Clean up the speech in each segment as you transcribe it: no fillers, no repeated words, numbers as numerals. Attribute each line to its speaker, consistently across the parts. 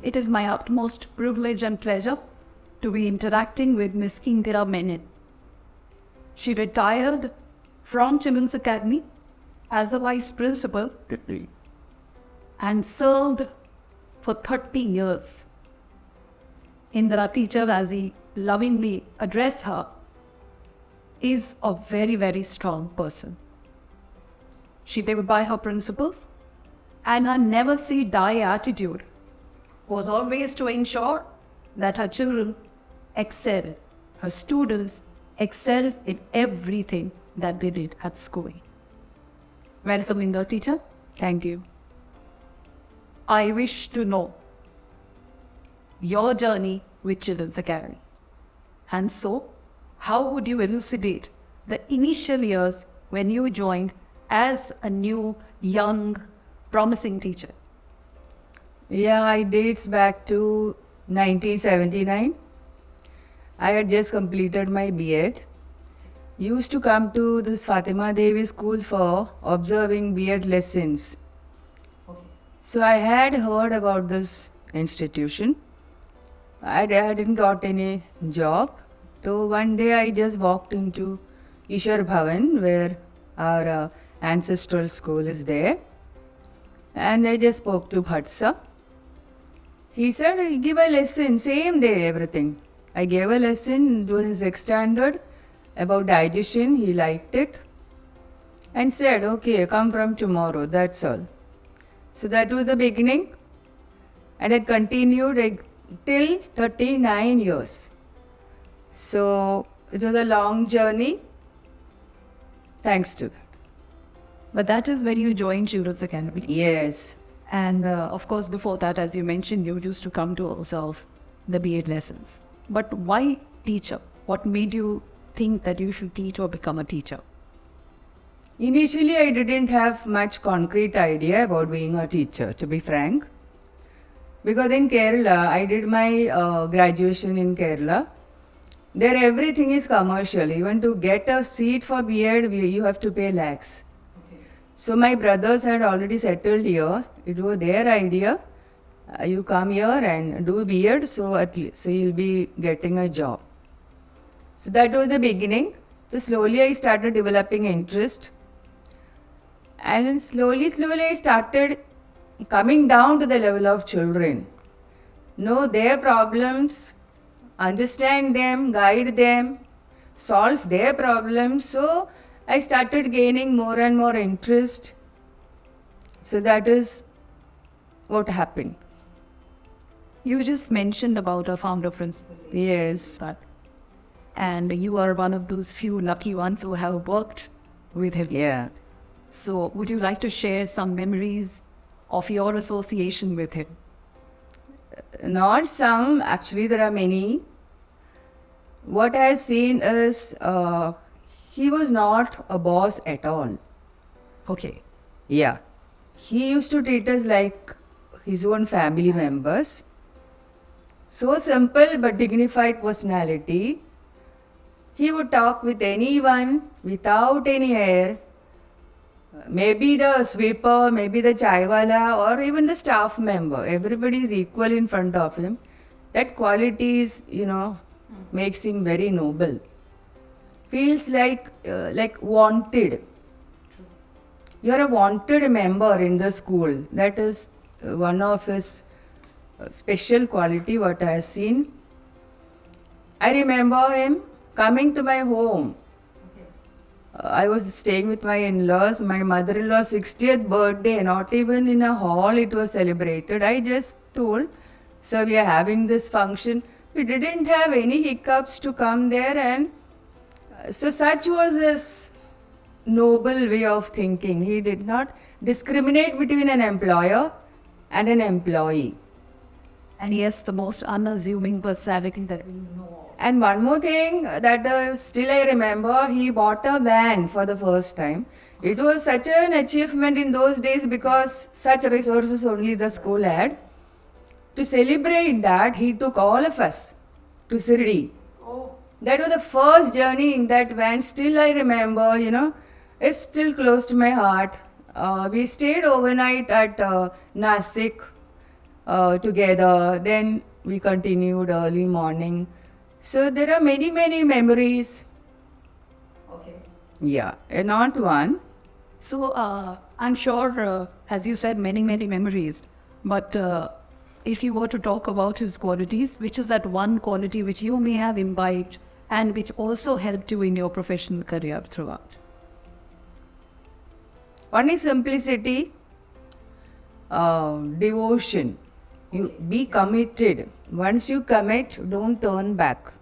Speaker 1: it is my utmost privilege and pleasure to be interacting with Miss Indira Menon. She retired from Children's Academy as a vice principal and served for 30 years. Indira teacher, as he lovingly addressed her, is a very, very strong person. She lived by her principles, and her never say die attitude was always to ensure that her children excel, her students excel in everything that they did at school. Welcome, Indira teacher.
Speaker 2: Thank you.
Speaker 1: I wish to know your journey with Children's Academy. And so, how would you elucidate the initial years when you joined as a new, young, promising teacher?
Speaker 2: Yeah, it dates back to 1979. I had just completed my B.Ed. Used to come to this Fatima Devi school for observing B.Ed lessons. So I had heard about this institution. I didn't got any job. So one day I just walked into Ishar Bhavan, where our ancestral school is there. And I just spoke to Bhatt sir. He said, give a lesson, same day, everything. I gave a lesson to his 6th standard about digestion. He liked it and said, okay, come from tomorrow, that's all. So that was the beginning, and it continued till 39 years. So it was a long journey, thanks to that.
Speaker 1: But that is when you joined Children's Academy.
Speaker 2: Yes.
Speaker 1: And of course, before that, as you mentioned, you used to come to observe the B.Ed lessons. But why teacher? What made you think that you should teach or become a teacher?
Speaker 2: Initially, I didn't have much concrete idea about being a teacher, to be frank. Because in Kerala, I did my graduation in Kerala. There everything is commercial. Even to get a seat for B.Ed, you have to pay lakhs. So my brothers had already settled here. It was their idea. You come here and do B.Ed, so at least so you'll be getting a job. So that was the beginning. So slowly I started developing interest. And slowly I started coming down to the level of children. Know their problems, understand them, guide them, solve their problems. So I started gaining more and more interest. So that is what happened.
Speaker 1: You just mentioned about a founder principal.
Speaker 2: Yes.
Speaker 1: And you are one of those few lucky ones who have worked with him.
Speaker 2: Yeah.
Speaker 1: So would you like to share some memories of your association with him?
Speaker 2: Not some, actually there are many. What I have seen is he was not a boss at all.
Speaker 1: Okay.
Speaker 2: Yeah. He used to treat us like his own family members. So simple but dignified personality. He would talk with anyone without any air. Maybe the sweeper, maybe the chaiwala, or even the staff member. Everybody is equal in front of him. That quality is, makes him very noble. Feels like wanted. You are a wanted member in the school. That is one of his special quality what I have seen. I remember him coming to my home. I was staying with my in-laws. My mother-in-law's 60th birthday, not even in a hall it was celebrated. I just told, sir, we are having this function. We didn't have any hiccups to come there, and so such was his noble way of thinking. He did not discriminate between an employer and an employee.
Speaker 1: And yes, the most unassuming personality that we know of.
Speaker 2: And one more thing that still I remember, he bought a van for the first time. It was such an achievement in those days because such resources only the school had. To celebrate that, he took all of us to Sirdi.
Speaker 1: Oh.
Speaker 2: That was the first journey in that van. Still I remember, it's still close to my heart. We stayed overnight at Nasik. together. Then we continued early morning. So there are many, many memories.
Speaker 1: Okay.
Speaker 2: Yeah, not one.
Speaker 1: So I'm sure, as you said, many, many memories. But if you were to talk about his qualities, which is that one quality which you may have imbibed and which also helped you in your professional career throughout?
Speaker 2: One is simplicity, devotion. You be committed. Once you commit, don't turn back.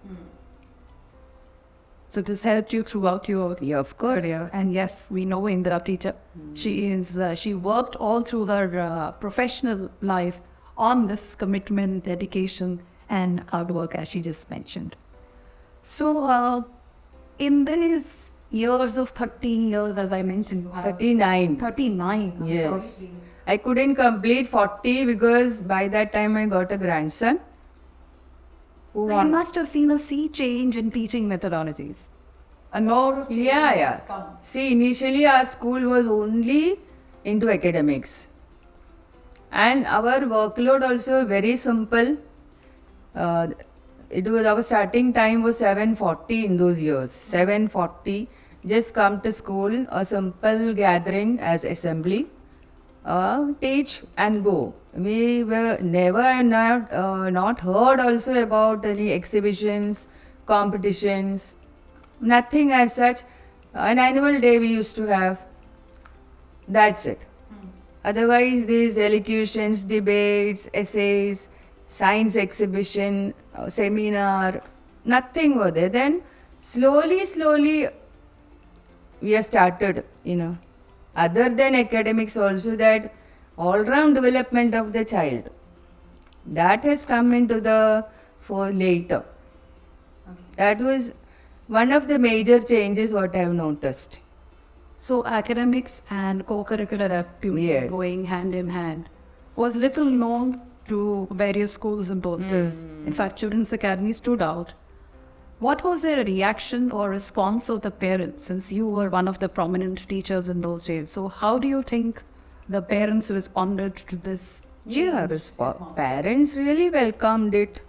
Speaker 1: So this helped you throughout your
Speaker 2: Yeah, of course.
Speaker 1: career. And yes, we know Indira teacher. She worked all through her professional life on this commitment, dedication, and hard work, as she just mentioned. So in these years of 13 years, as I mentioned, you have
Speaker 2: 39.
Speaker 1: 39. I'm
Speaker 2: Yes.
Speaker 1: sorry.
Speaker 2: I couldn't complete 40 because by that time I got a grandson. Who
Speaker 1: So you
Speaker 2: want-
Speaker 1: must have seen a sea change in teaching methodologies. A lot of change
Speaker 2: Yeah,
Speaker 1: has
Speaker 2: yeah.
Speaker 1: come.
Speaker 2: See, initially our school was only into academics. And our workload also very simple. It was our starting time was 7:40 in those years. 7:40. Just come to school, a simple gathering as assembly. Teach and go. We were never not heard also about any exhibitions, competitions, nothing as such. An annual day we used to have. That's it. Otherwise, these elocutions, debates, essays, science exhibition, seminar, nothing were there. Then slowly, we have started, other than academics also, that all-round development of the child. That has come into the for later. That was one of the major changes what I have noticed.
Speaker 1: So academics and co-curricular activity
Speaker 2: Yes.
Speaker 1: going hand in hand was little known to various schools in those days. In fact, Children's Academy stood out. What was their reaction or response of the parents, since you were one of the prominent teachers in those days? So how do you think the parents responded to this?
Speaker 2: Yeah, parents really welcomed it.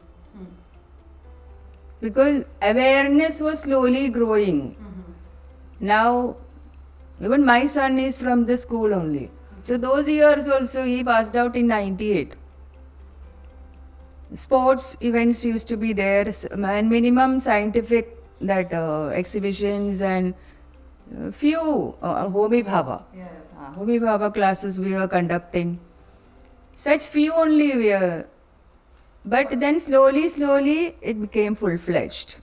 Speaker 2: Because awareness was slowly growing. Now, even my son is from the school only. So those years also he passed out in 98. Sports events used to be there, and minimum scientific that exhibitions and few Homi Bhava. Homi Bhava classes we were conducting. Such few only we were. But then slowly it became full-fledged.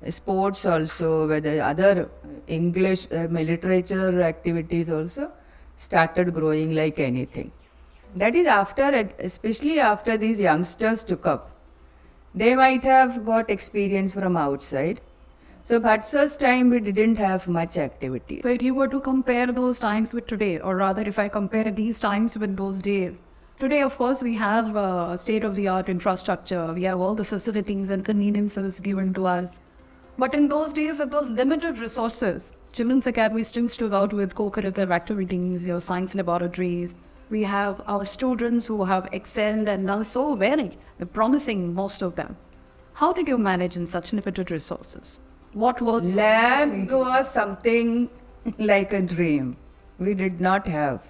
Speaker 2: Sports also, whether other English literature activities also started growing like anything. That is after, especially after these youngsters took up. They might have got experience from outside. So Bhatsa's time we didn't have much activities.
Speaker 1: So if you were to compare those times with today, or rather if I compare these times with those days, today of course we have state-of-the-art infrastructure, we have all the facilities and conveniences given to us. But in those days with those limited resources, Children's Academy still stood out with co-curricular activities, your science laboratories. We have our students who have excelled and done so well, promising most of them. How did you manage in such limited resources? What was
Speaker 2: Lab was something like a dream. We did not have.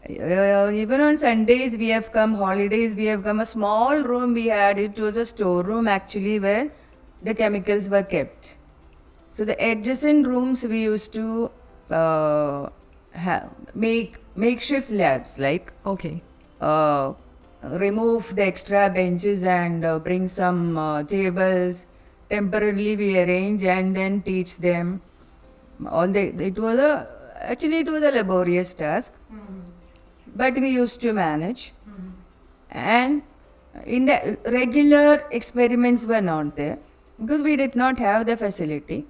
Speaker 2: Even on Sundays we have come, holidays we have come, a small room we had. It was a storeroom actually where the chemicals were kept. So the adjacent rooms we used to make makeshift labs, like
Speaker 1: Okay.
Speaker 2: remove the extra benches and bring some tables. Temporarily we arrange and then teach them. It was a laborious task, but we used to manage. And in the regular experiments were not there because we did not have the facility.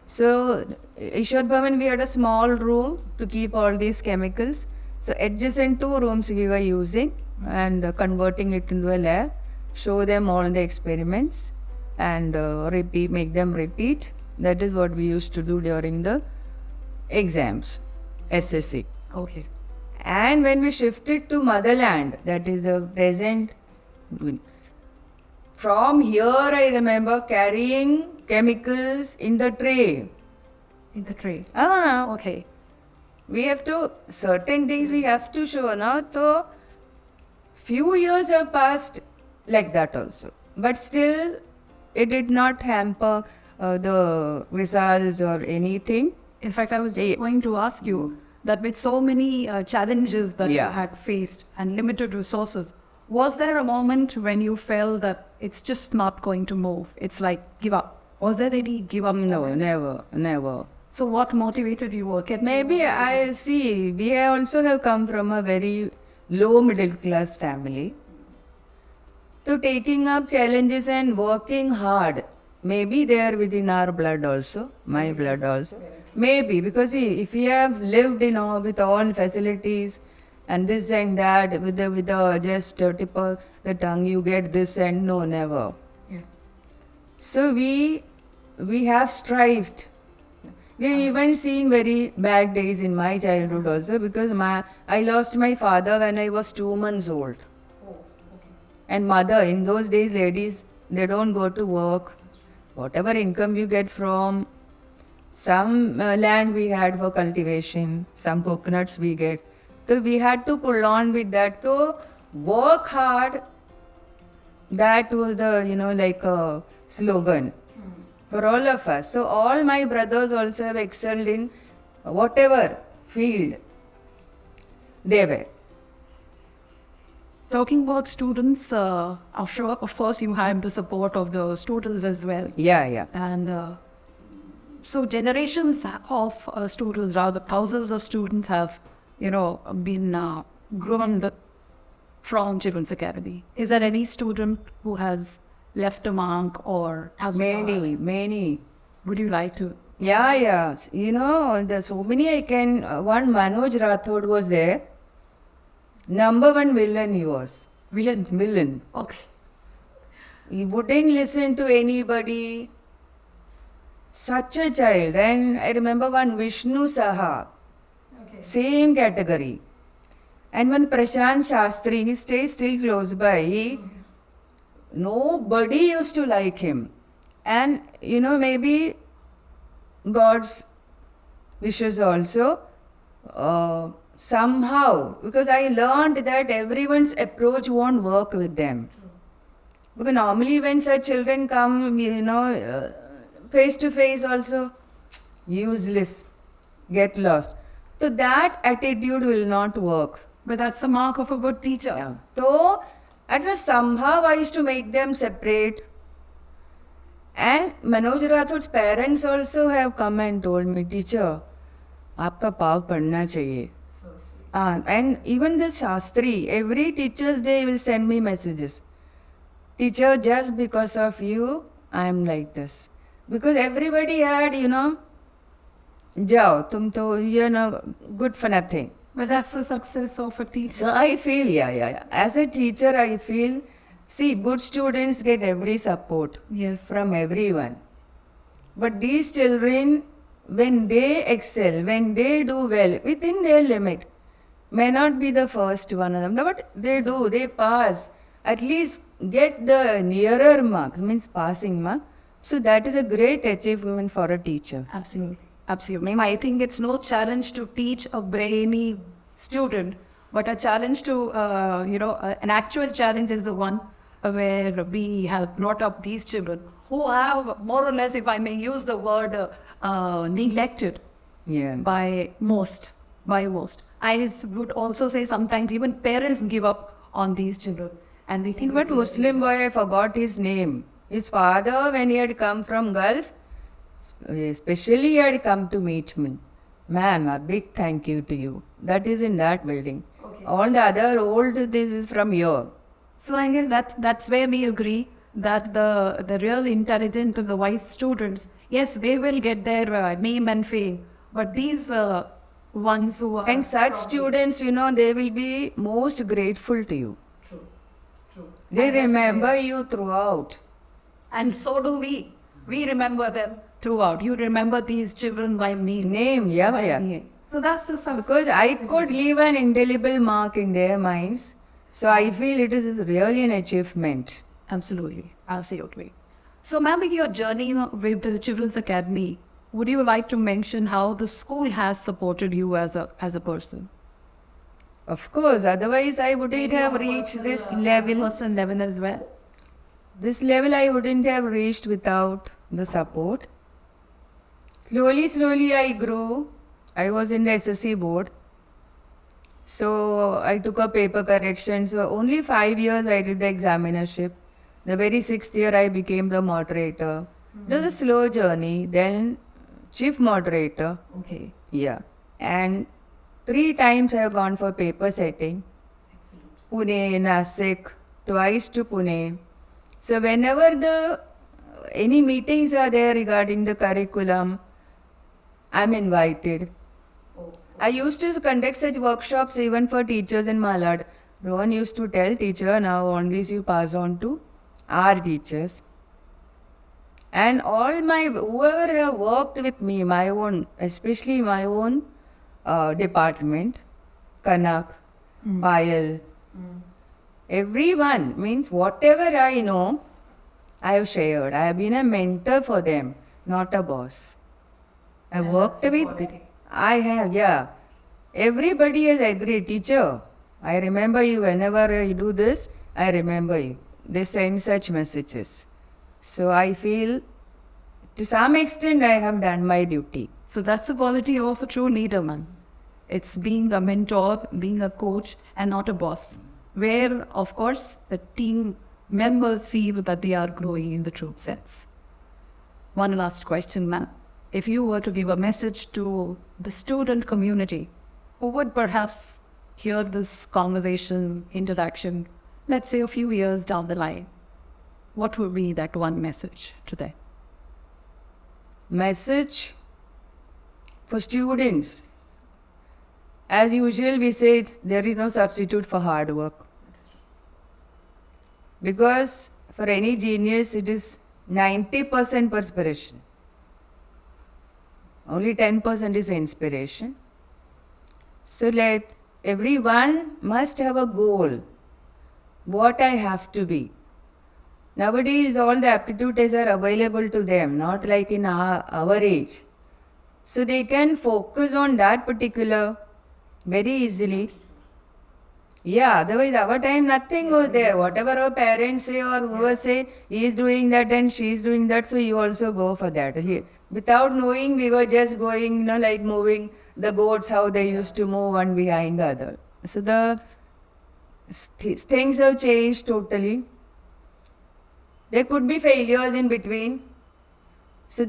Speaker 2: So Ishwar Bhavan, we had a small room to keep all these chemicals. So adjacent 2 rooms we were using and converting it into a lab, show them all the experiments and make them repeat. That is what we used to do during the exams, SSC.
Speaker 1: Okay.
Speaker 2: And when we shifted to motherland, that is the present, from here I remember carrying chemicals in the tray.
Speaker 1: In the tray.
Speaker 2: Ah,
Speaker 1: Okay.
Speaker 2: we have to, certain things we have to show, no? So, few years have passed like that also. But still, it did not hamper the results or anything.
Speaker 1: In fact, I was just going to ask you that with so many challenges that you
Speaker 2: Yeah.
Speaker 1: had faced and limited resources, was there a moment when you felt that it's just not going to move? It's like give up. Was there any give up?
Speaker 2: No, never, never.
Speaker 1: So what motivated you or kept you
Speaker 2: Maybe
Speaker 1: motivated?
Speaker 2: I see, we also have come from a very low middle class family. So taking up challenges and working hard, maybe they are within our blood also, my blood also. Maybe, because see, if you have lived with all facilities and this and that, with the just tip of the tongue, you get this and no, never.
Speaker 1: Yeah.
Speaker 2: So we have strived. We have even seen very bad days in my childhood also, because I lost my father when I was 2 months old. And mother, in those days, ladies, they don't go to work. Whatever income you get from some land we had for cultivation, some coconuts we get. So we had to pull on with that. So work hard, that was the, like a slogan for all of us. So all my brothers also have excelled in whatever field they were.
Speaker 1: Talking about students, of course, you had the support of the students as well.
Speaker 2: Yeah.
Speaker 1: And so generations of students, rather thousands of students have, been grown from Children's Academy. Is there any student who has left a mark or has
Speaker 2: Many.
Speaker 1: Would you like to?
Speaker 2: Yeah. There's so many I can. One Manoj Rathod was there. Number one villain he was. Villain.
Speaker 1: Okay.
Speaker 2: He wouldn't listen to anybody. Such a child. And I remember one Vishnu Saha.
Speaker 1: Okay.
Speaker 2: Same category. And one Prashant Shastri, he stays still close by. Nobody used to like him. And maybe God's wishes also. Somehow, because I learned that everyone's approach won't work with them. Because normally when such children come, face to face also, useless, get lost. So that attitude will not work.
Speaker 1: But that's the mark of a good teacher.
Speaker 2: Yeah. So, at first somehow I used to make them separate. And Manoj Rathod's parents also have come and told me, teacher, आपका पाव पढ़ना चाहिए. And even this Shastri, every Teacher's Day will send me messages. Teacher, just because of you, I am like this. Because everybody had, Jao, tum to, good for nothing.
Speaker 1: But that's the success of a teacher.
Speaker 2: So I feel, yeah. As a teacher, I feel, see, good students get every support.
Speaker 1: Yes.
Speaker 2: From everyone. But these children, when they excel, when they do well, within their limit, may not be the first one of them, but they pass. At least get the nearer mark, means passing mark. So that is a great achievement for a teacher.
Speaker 1: Absolutely. I think it's no challenge to teach a brainy student, but a challenge to, an actual challenge is the one where we have brought up these children who have more or less, if I may use the word, neglected by most. I would also say sometimes even parents give up on these children. And they think,
Speaker 2: But Muslim boy, I forgot his name. His father, when he had come from Gulf, especially he had come to meet me. Ma'am, a big thank you to you. That is in that building.
Speaker 1: Okay.
Speaker 2: All the other old, this is from here.
Speaker 1: So I guess that's where we agree that the real intelligent and the wise students, yes, they will get their name and fame. But these ones who are...
Speaker 2: And such students, they will be most grateful to you.
Speaker 1: True.
Speaker 2: They remember you throughout.
Speaker 1: And so do we. We remember them throughout. You remember these children by name.
Speaker 2: Yeah.
Speaker 1: So that's the success.
Speaker 2: Because I could leave an indelible mark in their minds. So I feel it is really an achievement.
Speaker 1: Absolutely. Absolutely. So, ma'am, in your journey with the Children's Academy, would you like to mention how the school has supported you as a person?
Speaker 2: Of course, otherwise I wouldn't have reached this level.
Speaker 1: Person level as well.
Speaker 2: This level I wouldn't have reached without the support. Slowly I grew. I was in the SSC board. So I took a paper correction. So only 5 years I did the examinership. The very 6th year I became the moderator. It was a slow journey. Then chief moderator.
Speaker 1: Okay.
Speaker 2: Yeah. And 3 times I have gone for paper setting. Pune, Nasik, twice to Pune. So whenever any meetings are there regarding the curriculum, I'm invited. I used to conduct such workshops even for teachers in Malad. Rohan used to tell teacher, now on this you pass on to our teachers. And whoever have worked with me, especially my own department, Kanak, Payal, everyone, means whatever I know, I have shared. I have been a mentor for them, not a boss. I worked with, I have, yeah. Everybody has agreed, teacher, I remember you whenever you do this, I remember you. They send such messages. So I feel, to some extent, I have done my duty.
Speaker 1: So that's the quality of a true leader, man. It's being a mentor, being a coach, and not a boss. Where, of course, the team members feel that they are growing in the true sense. One last question, ma'am. If you were to give a message to the student community who would perhaps hear this conversation, interaction, let's say a few years down the line, what would be that one message to them?
Speaker 2: Message for students. As usual, we say there is no substitute for hard work. Because for any genius, it is 90% perspiration. Only 10% is inspiration. So everyone must have a goal. What I have to be. Nowadays, all the aptitude tests are available to them, not like in our age. So they can focus on that particular very easily. Yeah, otherwise our time nothing was there. Whatever our parents say or whoever say, he is doing that and she is doing that, so you also go for that. Without knowing, we were just going, like moving the goats, how they used to move one behind the other. So the things have changed totally. There could be failures in between. So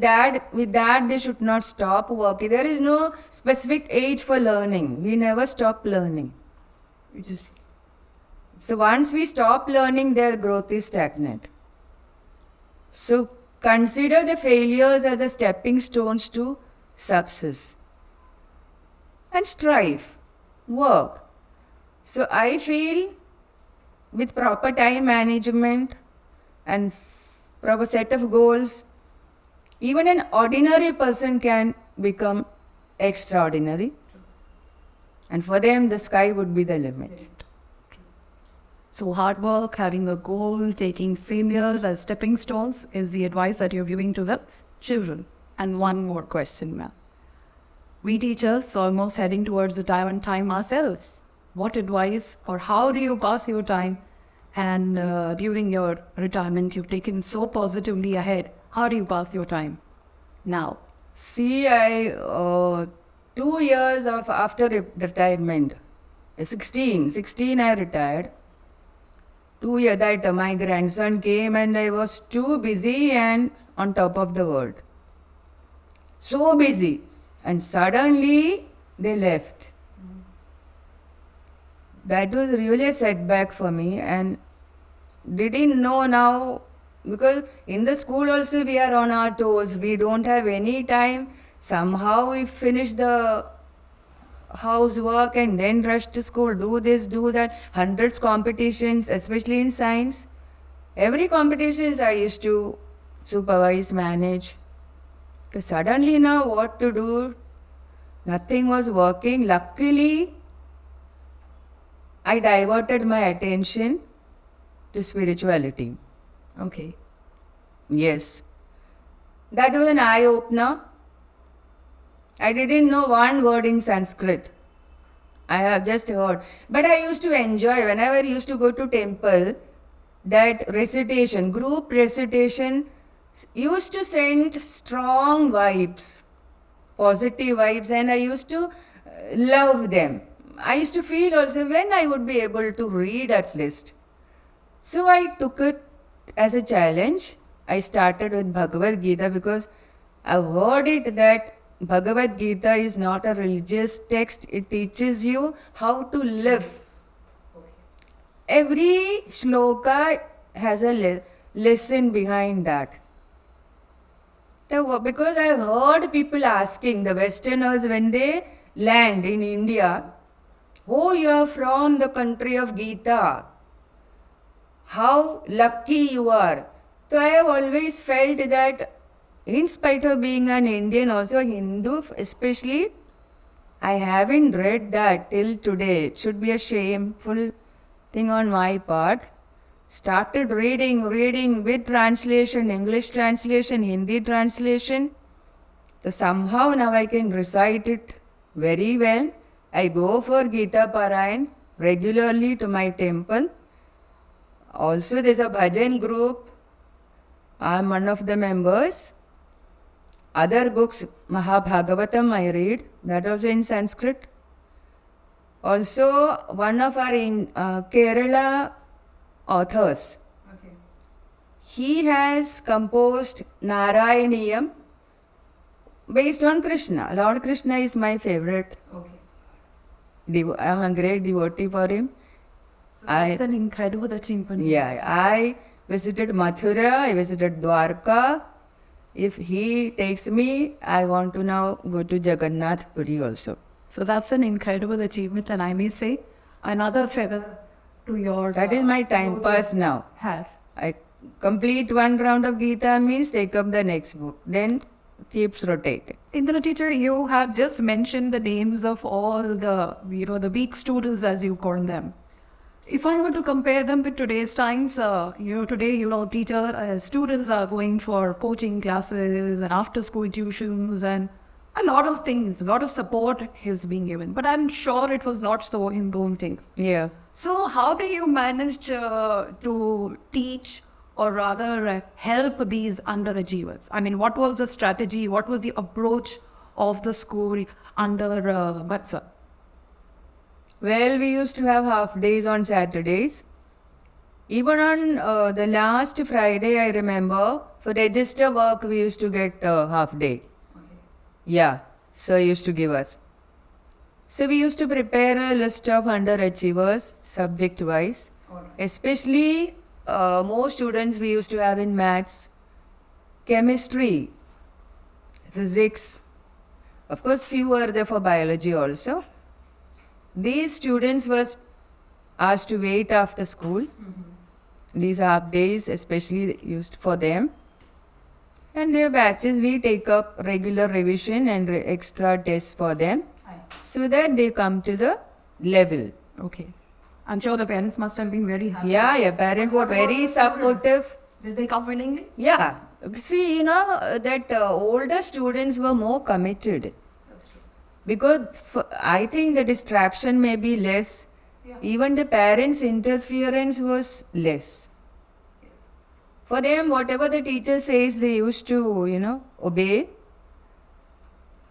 Speaker 2: with that they should not stop working. There is no specific age for learning. We never stop learning. So once we stop learning, their growth is stagnant. So consider the failures as the stepping stones to success. And strive, work. So I feel with proper time management and proper set of goals, even an ordinary person can become extraordinary. And for them, the sky would be the limit.
Speaker 1: So hard work, having a goal, taking failures as stepping stones is the advice that you're giving to the children. And one more question, ma'am. We teachers are almost heading towards the time ourselves. What advice or how do you pass your time? And during your retirement, you've taken so positively ahead. How do you pass your time now?
Speaker 2: See, 2 years after retirement, 16 I retired. 2 years that my grandson came and I was too busy and on top of the world. So busy. And suddenly they left. That was really a setback for me and didn't know now, because in the school also we are on our toes. We don't have any time. Somehow we finish the housework and then rush to school, do this, do that. Hundreds competitions, especially in science. Every competitions I used to supervise, manage. So suddenly now what to do? Nothing was working. Luckily, I diverted my attention to spirituality.
Speaker 1: Okay.
Speaker 2: Yes. That was an eye-opener. I didn't know one word in Sanskrit. I have just heard. But I used to enjoy, whenever I used to go to temple, that recitation, group recitation, used to send strong vibes, positive vibes, and I used to love them. I used to feel also when I would be able to read at least. So I took it as a challenge. I started with Bhagavad Gita because I've heard it that Bhagavad Gita is not a religious text, it teaches you how to live. Every shloka has a lesson behind that. So, because I've heard people asking, the Westerners, when they land in India, oh, you are from the country of Gita. How lucky you are. So I have always felt that in spite of being an Indian, also a Hindu especially, I haven't read that till today. It should be a shameful thing on my part. Started reading with translation, English translation, Hindi translation. So somehow now I can recite it very well. I go for Gita Parayan regularly to my temple. Also there's a bhajan group. I'm one of the members. Other books, Mahabhagavatam I read, that also in Sanskrit. Also one of our Kerala authors, he has composed Narayaniyam based on Krishna. Lord Krishna is my favorite. I'm a great devotee for him.
Speaker 1: So that's an incredible achievement.
Speaker 2: Yeah, I visited Mathura, I visited Dwarka. If he takes me, I want to now go to Jagannath Puri also.
Speaker 1: So that's an incredible achievement, and I may say another feather to your...
Speaker 2: That is my time pass now.
Speaker 1: Have.
Speaker 2: I complete one round of Gita means take up the next book. Then keeps rotating.
Speaker 1: Indira teacher, you have just mentioned the names of all the, the big students as you call them. If I were to compare them with today's times, today, students are going for coaching classes and after-school tuitions and a lot of things, a lot of support is being given. But I'm sure it was not so in those things.
Speaker 2: Yeah.
Speaker 1: So how do you manage to teach or rather help these underachievers? I mean, what was the strategy? What was the approach of the school under Vatsa?
Speaker 2: Well, we used to have half days on Saturdays. Even on the last Friday, I remember, for register work, we used to get half day. Yeah, sir used to give us. So we used to prepare a list of underachievers, subject-wise. Especially, most students we used to have in maths, chemistry, physics. Of course, few were there for biology also. These students was asked to wait after school. These half days especially used for them. And their batches we take up regular revision and extra tests for them so that they come to the level.
Speaker 1: Okay. I'm sure the parents must have been very happy.
Speaker 2: Yeah, parents were very supportive.
Speaker 1: Did they come willingly?
Speaker 2: Yeah. See, that older students were more committed. Because I think the distraction may be less.
Speaker 1: Yeah.
Speaker 2: Even the parents' interference was less.
Speaker 1: Yes.
Speaker 2: For them, whatever the teacher says, they used to, obey.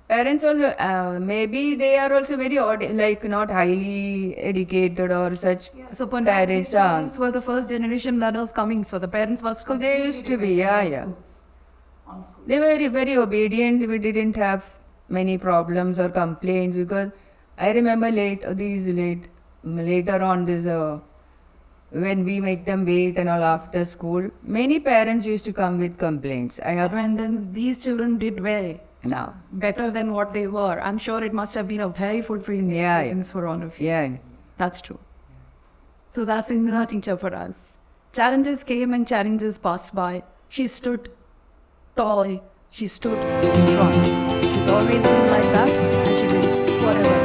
Speaker 2: Parents also, maybe they are also very not highly educated or such.
Speaker 1: Yeah. So
Speaker 2: parents
Speaker 1: were the first generation that was coming, so the parents must...
Speaker 2: So they used to be, yeah. They were very, very obedient. We didn't have many problems or complaints because I remember later on this when we make them wait and all after school, many parents used to come with complaints.
Speaker 1: And then these children did well.
Speaker 2: No.
Speaker 1: Better than what they were. I'm sure it must have been a very fulfilling experience for all of you.
Speaker 2: Yeah.
Speaker 1: That's true. So that's Indira teacher for us. Challenges came and challenges passed by. She stood tall. She stood strong. She's always been like that, and she did
Speaker 2: forever.